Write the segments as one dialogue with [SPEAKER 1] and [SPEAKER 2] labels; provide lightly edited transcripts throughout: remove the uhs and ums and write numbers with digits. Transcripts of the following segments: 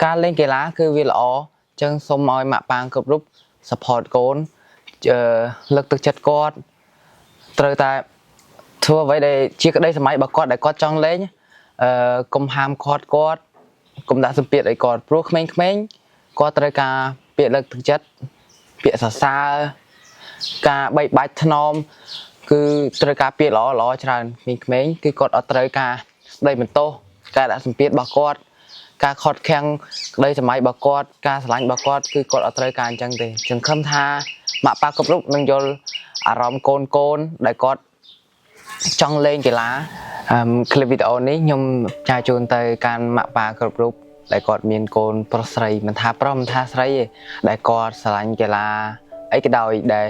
[SPEAKER 1] ការលេងកីឡាគឺវាល្អចឹងសូមឲ្យម៉ាក់ប៉ាងគ្រប់រូប support កូនលើកទឹកចិត្តគាត់ត្រូវតែធ្វើអ្វីដែលជាក្តីសម័យរបស់គាត់ដែលគាត់ចង់លេងកុំហាមគាត់កុំដាក់សម្ពាធឲ្យគាត់ព្រោះក្មេងៗគាត់ត្រូវការពាក្យលើកទឹកចិត្តពាក្យសរសើរការបីបាច់ថ្នមគឺត្រូវការពាក្យល្អច្រើនក្មេងៗគឺគាត់អត់ត្រូវការស្ដីបន្ទោសការដាក់សម្ពាធរបស់គាត់ការខត់ខាំងក្តីសម័យរបស់គាត់ការស្រឡាញ់របស់គាត់គឺគាត់អត់ត្រូវការអញ្ចឹងទេសង្ឃឹមថាម៉ាក់ប៉ាគ្រប់រូបនឹងយល់អារម្មណ៍កូនដែលគាត់ចង់លេងកីឡាคลิปវីដេអូនេះខ្ញុំចែកជូនទៅកាន់ម៉ាក់ប៉ាគ្រប់រូបដែលគាត់មានកូនប្រុសស្រីមិនថាប្រុសមិនថាស្រីទេដែលគាត់ស្រឡាញ់កីឡាអីក៏ដោយដែល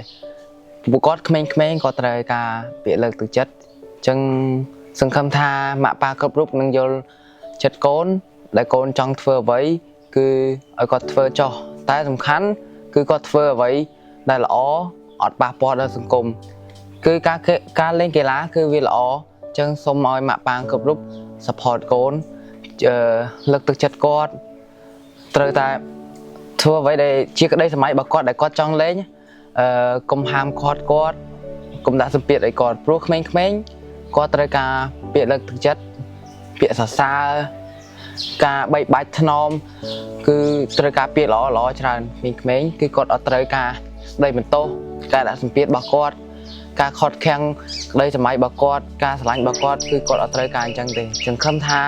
[SPEAKER 1] ពួកគាត់ក្មេងៗគាត់ត្រូវការពាក្យលើកទឹកចិត្តអញ្ចឹងសង្ឃឹមថាម៉ាក់ប៉ាគ្រប់រូបនឹងយល់ចិត្តកូនដែលកូនចង់ធ្វើអ្វីគឺឲ្យគាត់ធ្វើចោះតែសំខាន់គឺគាត់ធ្វើអ្វីដែលល្អអត់ប៉ះពាល់ដល់សង្គមគឺការលេងកីឡាគឺវាល្អអញ្ចឹងសូមឲ្យម៉ាក់ប៉ាងគ្រប់រូប support កូនលើកទឹកចិត្តគាត់ត្រូវតែធ្វើអ្វីដែលជាក្តីសម័យរបស់គាត់ដែលគាត់ចង់លេងកុំហាមគាត់កុំដាក់សម្ពាធឲ្យគាត់ព្រោះក្មេងៗគាត់ត្រូវការពាក្យលើកទឹកចិត្តពាក្យសរសើរការបីបាច់ថ្នមគឺត្រូវការពាក្យល្អច្រើនក្មេងៗគឺគាត់អត់ត្រូវការស្ដីបន្ទោសការដាក់សម្ពាធរបស់គាត់ការខត់ខាំងក្តីសម័យរបស់គាត់ការស្រឡាញ់របស់គាត់គឺគាត់អត់ត្រូវការអញ្ចឹងទេសង្ឃឹមថា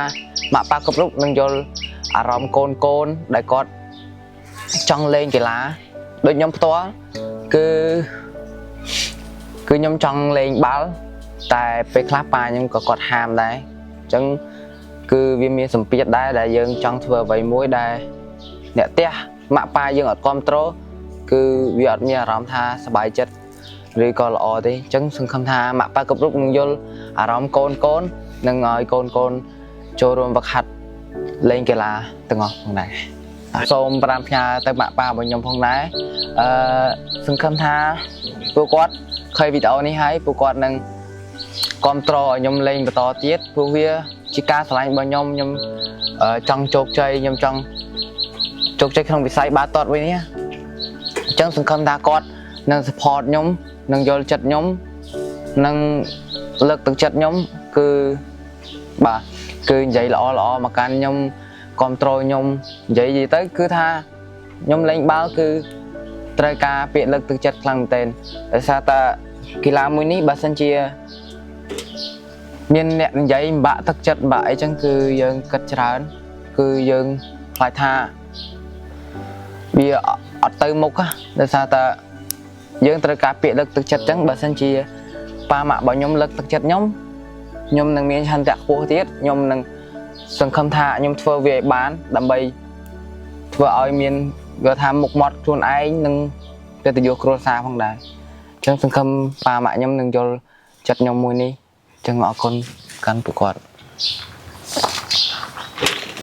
[SPEAKER 1] ម៉ាក់ប៉ាគ្រប់រូបនឹងយល់អារម្មណ៍កូនដែលគាត់ចង់លេងកីឡាដូចខ្ញុំផ្ទាល់គឺខ្ញុំចង់លេងបាល់តែពេលខ្លះប៉ាខ្ញុំក៏គាត់ហាមដែរអញ្ចឹងគឺវាមានសម្ពាធដែរដែលយើងចង់ធ្វើអ្វីមួយដែលអ្នកផ្ទះម៉ាក់ប៉ាយើងអត់គ្រប់គ្រងគឺវាអត់មានអារម្មណ៍ថាសប្បាយចិត្តឬក៏ល្អទេអញ្ចឹងសង្ឃឹមថាម៉ាក់ប៉ាគ្រប់រូបនឹងយល់អារម្មណ៍កូននឹងឲ្យកូនចូលរួមវឹកហាត់លេងកីឡាទាំងអស់ផងដែរសូមប្រាំផ្ញើទៅម៉ាក់ប៉ារបស់ខ្ញុំផងដែរសង្ឃឹមថាពួកគាត់ឃើញវីដេអូនេះហើយពួកគាត់នឹងគ្រប់គ្រងឲ្យខ្ញុំលេងបន្តទៀតព្រោះវាជាការឆ្លាញ់របស់ខ្ញុំចង់ជោគជ័យខ្ញុំចង់ជោគជ័យក្នុងវិស័យបាល់ទាត់វិញនេះអញ្ចឹងសង្ឃឹមថាគាត់នឹង support ខ្ញុំនឹងយល់ចិត្តខ្ញុំនឹងលើកទឹកចិត្តខ្ញុំគឺបាទគឺនិយាយល្អមកកាន់ខ្ញុំគ្រប់គ្រងខ្ញុំនិយាយទៅគឺថាខ្ញុំលេងបាល់គឺត្រូវការពាក្យលើកទឹកចិត្តខ្លាំងមែនទែនដោយសារតែកីឡាមួយនេះបើសិនជាមានអ្នកនិយាយបាក់ទឹកចិត្តបាក់អីចឹងគឺយើងគិតច្រើនគឺយើងខ្លាចថាវាអត់ទៅមុខដោយសារតែយើងត្រូវការពាក្យលើកទឹកចិត្តចឹងបើសិនជាប៉ាម៉ាក់របស់ខ្ញុំលើកទឹកចិត្តខ្ញុំនឹងមានឆន្ទៈខ្ពស់ទៀតខ្ញុំនឹងសង្ឃឹមថាខ្ញុំធ្វើវាឲ្យបានដើម្បីធ្វើឲ្យមានវាថាមុខមាត់ខ្លួនឯងនិងកិត្តិយសគ្រួសារផងដែរអញ្ចឹងសង្ឃឹមប៉ាម៉ាក់ខ្ញុំនឹងយល់ចិត្តខ្ញុំមួយនេះអញ្ចឹងអរគុណកាន់ពួកគាត់